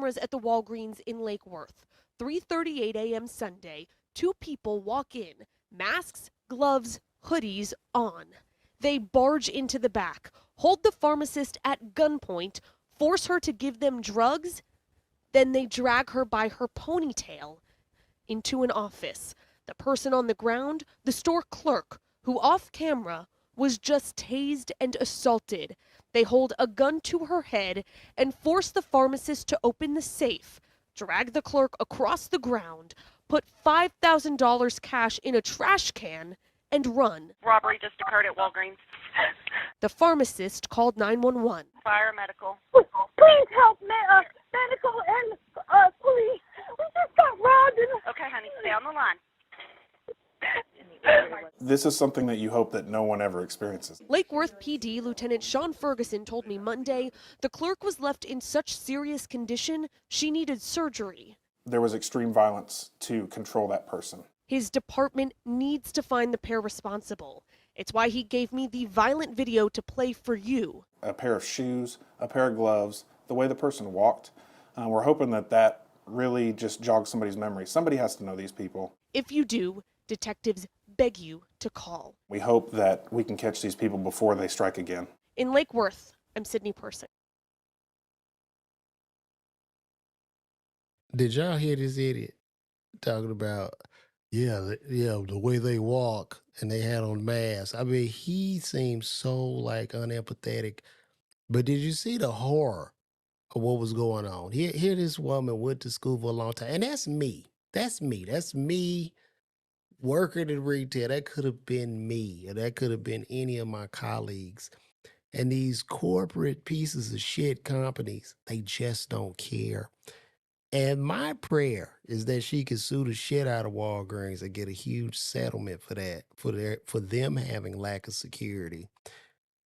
Cameras at the Walgreens in Lake Worth. 3:38 a.m. Sunday, two people walk in, masks, gloves, hoodies on. They barge into the back, hold the pharmacist at gunpoint, force her to give them drugs, then they drag her by her ponytail into an office. The person on the ground, the store clerk, who off camera was just tased and assaulted. They hold a gun to her head and force the pharmacist to open the safe, drag the clerk across the ground, put $5,000 cash in a trash can, and run. Robbery just occurred at Walgreens. The pharmacist called 911. Fire, medical. Please help me, medical and police. We just got robbed. Okay, honey, stay on the line. This is something that you hope that no one ever experiences. Lake Worth PD Lieutenant Sean Ferguson told me Monday the clerk was left in such serious condition she needed surgery. There was extreme violence to control that person. His department needs to find the pair responsible. It's why he gave me the violent video to play for you. A pair of shoes, a pair of gloves, the way the person walked. We're hoping that that really just jogs somebody's memory. Somebody has to know these people. If you do, detectives beg you to call. We hope that we can catch these people before they strike again. In Lake Worth, I'm Sydney Person. Did y'all hear this idiot talking about, the way they walk and they had on masks? I mean, he seems so like unempathetic. But did you see the horror of what was going on? Here this woman went to school for a long time. And that's me. That's me. That's me working in retail. That could have been me. Or that could have been any of my colleagues. And these corporate pieces of shit companies, they just don't care. And my prayer is that she could sue the shit out of Walgreens and get a huge settlement for that, for them having lack of security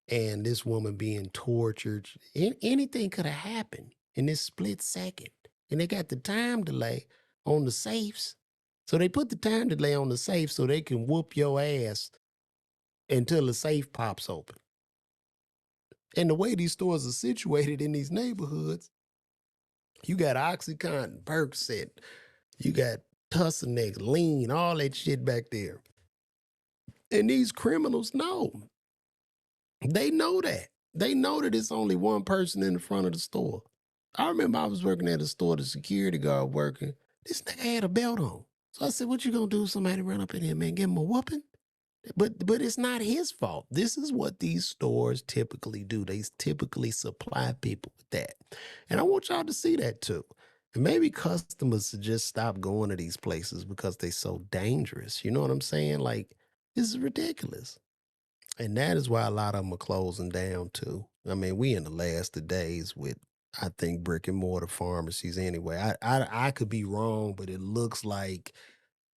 and this woman being tortured. Anything could have happened in this split second. And they got the time delay on the safes. So they put the time delay on the safe so they can whoop your ass until the safe pops open. And the way these stores are situated in these neighborhoods, you got OxyContin, Percocet, you got Tussinex, Lean, all that shit back there. And these criminals know. They know that. They know that it's only one person in the front of the store. I remember I was working at a store, the security guard working. This nigga had a belt on. So I said, what you gonna do if somebody run up in here, man, give him a whooping? But it's not his fault. This is what these stores typically do. They typically supply people with that. And I want y'all to see that too. And maybe customers should just stop going to these places because they're so dangerous. You know what I'm saying? Like, this is ridiculous. And that is why a lot of them are closing down too. I mean, we in the last of days with, I think, brick and mortar pharmacies anyway. I could be wrong, but it looks like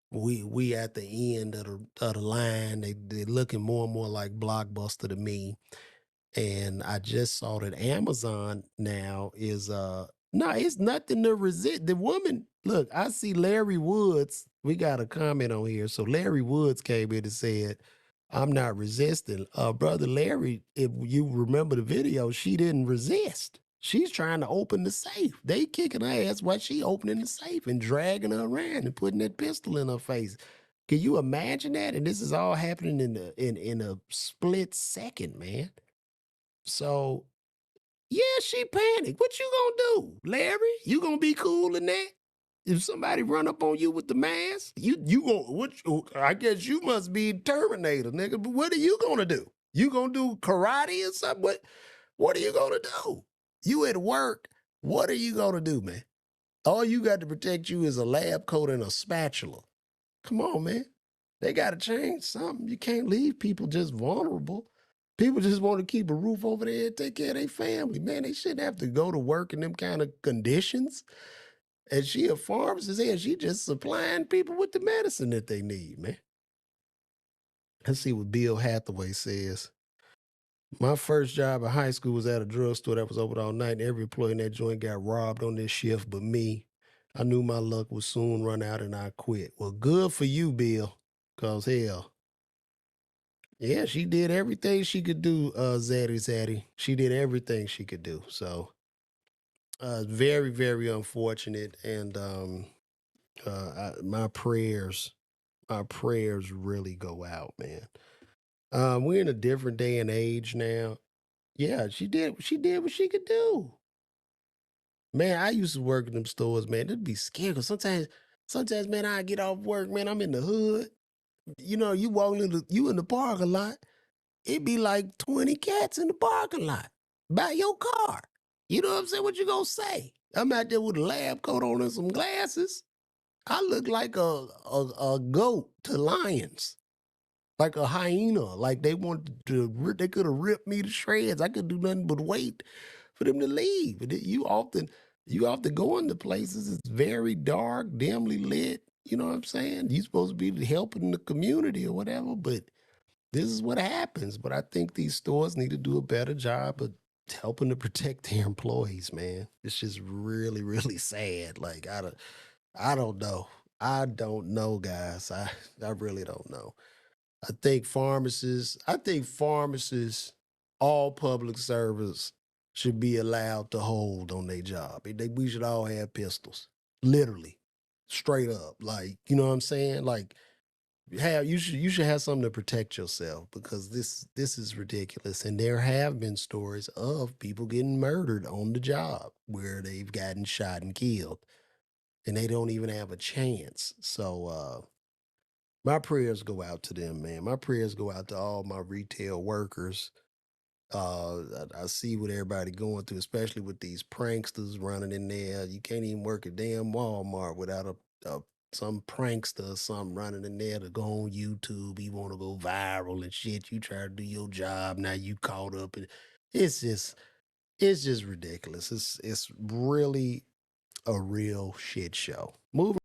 we at the end of the line. They're looking more and more like Blockbuster to me. And I just saw that Amazon now is no, it's nothing to resist. The woman, look, I see Larry Woods. We got a comment on here. So Larry Woods came in and said, I'm not resisting. Brother Larry, if you remember the video, she didn't resist. She's trying to open the safe. They kicking her ass while she opening the safe and dragging her around and putting that pistol in her face. Can you imagine that? And this is all happening in a split second, man. So, yeah, she panicked. What you gonna do, Larry? You gonna be cool in that? If somebody run up on you with the mask, you I guess you must be Terminator, nigga. But what are you gonna do? You gonna do karate or something? What are you gonna do? You at work, what are you gonna do, man? All you got to protect you is a lab coat and a spatula. Come on, man. They gotta change something. You can't leave people just vulnerable. People just want to keep a roof over their head, take care of their family. Man, they shouldn't have to go to work in them kind of conditions. And she a pharmacist and she just supplying people with the medicine that they need, man. Let's see what Bill Hathaway says. My first job in high school was at a drugstore that was open all night, and every employee in that joint got robbed on this shift but me. I knew my luck would soon run out and I quit. Well, good for you, Bill, because hell, yeah, she did everything she could do, Zaddy. She did everything she could do. So Very, very unfortunate, and my prayers really go out, man. We're in a different day and age now. Yeah, she did what she could do. Man, I used to work in them stores, man. It'd be scary because sometimes, man, I get off work, man. I'm in the hood. You walk you in the parking lot. It be like 20 cats in the parking lot by your car. You know what I'm saying? What you gonna say? I'm out there with a lab coat on and some glasses. I look like a goat to lions, like a hyena. Like they could have ripped me to shreds. I could do nothing but wait for them to leave. And you often go into places. It's very dark, dimly lit. You know what I'm saying? You supposed to be helping the community or whatever, but this is what happens. But I think these stores need to do a better job of helping to protect their employees, man. It's just really, really sad. Like I don't know. I don't know, guys. I really don't know. I think pharmacists, all public servants should be allowed to hold on their job. We should all have pistols. Literally. Straight up. Like, you know what I'm saying? Like you should have something to protect yourself because this is ridiculous. And there have been stories of people getting murdered on the job where they've gotten shot and killed and they don't even have a chance. So my prayers go out to them, man. My prayers go out to all my retail workers. I see what everybody going through, especially with these pranksters running in there. You can't even work a damn Walmart without some prankster or something running in there to go on YouTube. You want to go viral and shit. You try to do your job, now you caught up, and it's just it's just ridiculous. It's really a real shit show. Moving.